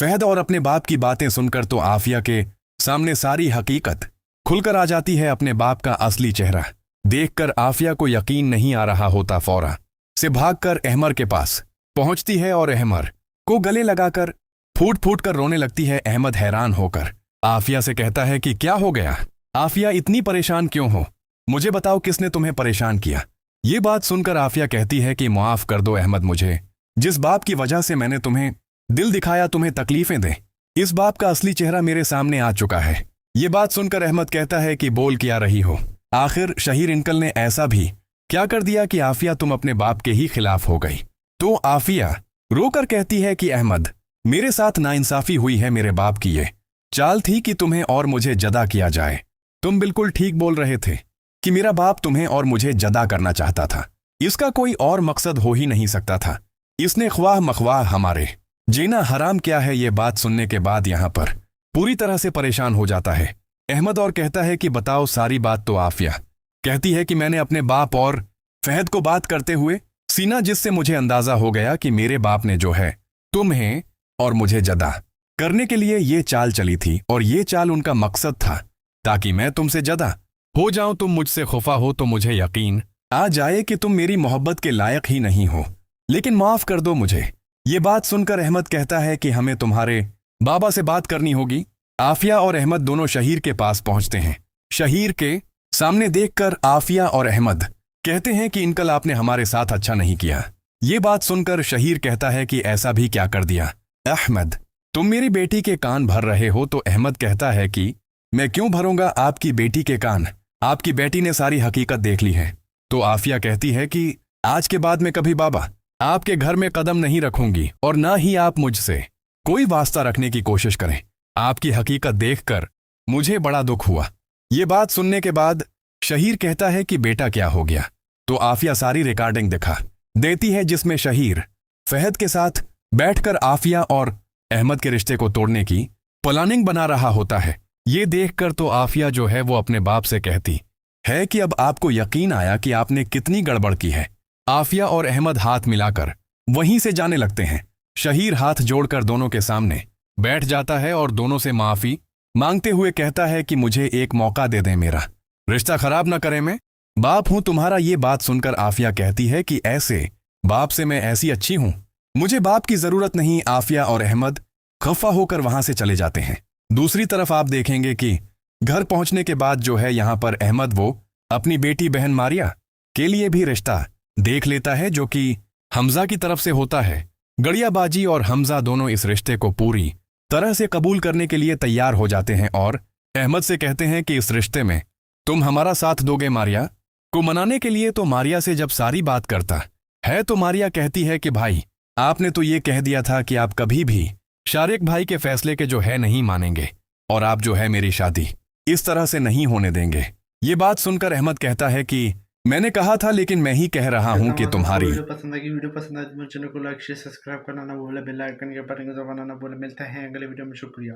फहद और अपने बाप की बातें सुनकर तो आफिया के सामने सारी हकीकत खुलकर आ जाती है। अपने बाप का असली चेहरा देखकर आफिया को यकीन नहीं आ रहा होता। फौरा से भागकर अहमर के पास पहुंचती है और अहमर को गले लगाकर फूट फूट कर रोने लगती है। अहमद हैरान होकर आफिया से कहता है कि क्या हो गया आफिया, इतनी परेशान क्यों हो? मुझे बताओ किसने तुम्हें परेशान किया? ये बात सुनकर आफिया कहती है कि माफ कर दो अहमद, मुझे जिस बाप की वजह से मैंने तुम्हें दिल दिखाया तुम्हें तकलीफें दें, इस बाप का असली चेहरा मेरे सामने आ चुका है। ये बात सुनकर अहमद कहता है कि बोल क्या रही हो? आखिर शहीर अंकल ने ऐसा भी क्या कर दिया कि आफिया तुम अपने बाप के ही खिलाफ हो गई? तो आफिया रोकर कहती है कि अहमद, मेरे साथ नाइंसाफी हुई है। मेरे बाप की ये चाल थी कि तुम्हें और मुझे जदा किया जाए। तुम बिल्कुल ठीक बोल रहे थे कि मेरा बाप तुम्हें और मुझे जदा करना चाहता था। इसका कोई और मकसद हो ही नहीं सकता था। इसने ख्वाह मख्वाह हमारे जीना हराम क्या है। ये बात सुनने के बाद यहाँ पर पूरी तरह से परेशान हो जाता है अहमद और कहता है कि बताओ सारी बात। तो आफिया कहती है कि मैंने अपने बाप और फहद को बात करते हुए सीना, जिससे मुझे अंदाजा हो गया कि मेरे बाप ने जो है तुम्हें और मुझे जदा करने के लिए ये चाल चली थी, और ये चाल उनका मकसद था ताकि मैं तुमसे जदा हो जाऊं। तुम मुझसे खुफा हो तो मुझे यकीन आ जाए कि तुम मेरी मोहब्बत के लायक ही नहीं हो, लेकिन माफ कर दो मुझे। ये बात सुनकर अहमद कहता है कि हमें तुम्हारे बाबा से बात करनी होगी। आफिया और अहमद दोनों शहीर के पास पहुंचते हैं। शहीर के सामने देखकर आफिया और अहमद कहते हैं कि अंकल आपने हमारे साथ अच्छा नहीं किया। ये बात सुनकर शहीर कहता है कि ऐसा भी क्या कर दिया अहमद, तुम मेरी बेटी के कान भर रहे हो? तो अहमद कहता है कि मैं क्यों भरूंगा आपकी बेटी के कान, आपकी बेटी ने सारी हकीकत देख ली है। तो आफिया कहती है कि आज के बाद मैं कभी बाबा आपके घर में कदम नहीं रखूंगी, और ना ही आप मुझसे कोई वास्ता रखने की कोशिश करें। आपकी हकीकत देखकर मुझे बड़ा दुख हुआ। ये बात सुनने के बाद शहीर कहता है कि बेटा क्या हो गया? तो आफिया सारी रिकॉर्डिंग दिखा देती है जिसमें शहीर फहद के साथ बैठकर आफिया और अहमद के रिश्ते को तोड़ने की प्लानिंग बना रहा होता है। ये देखकर तो आफिया जो है वो अपने बाप से कहती है कि अब आपको यकीन आया कि आपने कितनी गड़बड़ की है। आफिया और अहमद हाथ मिलाकर वहीं से जाने लगते हैं। शहीर हाथ जोड़कर दोनों के सामने बैठ जाता है और दोनों से माफी मांगते हुए कहता है कि मुझे एक मौका दे दें, मेरा रिश्ता खराब न करें, मैं बाप हूं तुम्हारा। ये बात सुनकर आफिया कहती है कि ऐसे बाप से मैं ऐसी अच्छी हूं, मुझे बाप की जरूरत नहीं। आफिया और अहमद खफा होकर वहां से चले जाते हैं। दूसरी तरफ आप देखेंगे कि घर पहुंचने के बाद जो है यहाँ पर अहमद वो अपनी बेटी बहन मारिया के लिए भी रिश्ता देख लेता है, जो कि हमजा की तरफ से होता है। गड़ियाबाजी और हमजा दोनों इस रिश्ते को पूरी तरह से कबूल करने के लिए तैयार हो जाते हैं और अहमद से कहते हैं कि इस रिश्ते में तुम हमारा साथ दोगे मारिया को मनाने के लिए। तो मारिया से जब सारी बात करता है तो मारिया कहती है कि भाई आपने तो ये कह दिया था कि आप कभी भी शारिक भाई के फैसले के जो है नहीं मानेंगे, और आप जो है मेरी शादी इस तरह से नहीं होने देंगे। ये बात सुनकर अहमद कहता है कि मैंने कहा था, लेकिन मैं ही कह रहा हूं कि तुम्हारी वीडियो पसंद आएगी, वीडियो पसंद आए तो मेरे चैनल को लाइक शेयर सब्सक्राइब करना ना भूले, बेल आइकन के बटन को दबाना ना भूले। मिलते हैं अगले वीडियो में। शुक्रिया।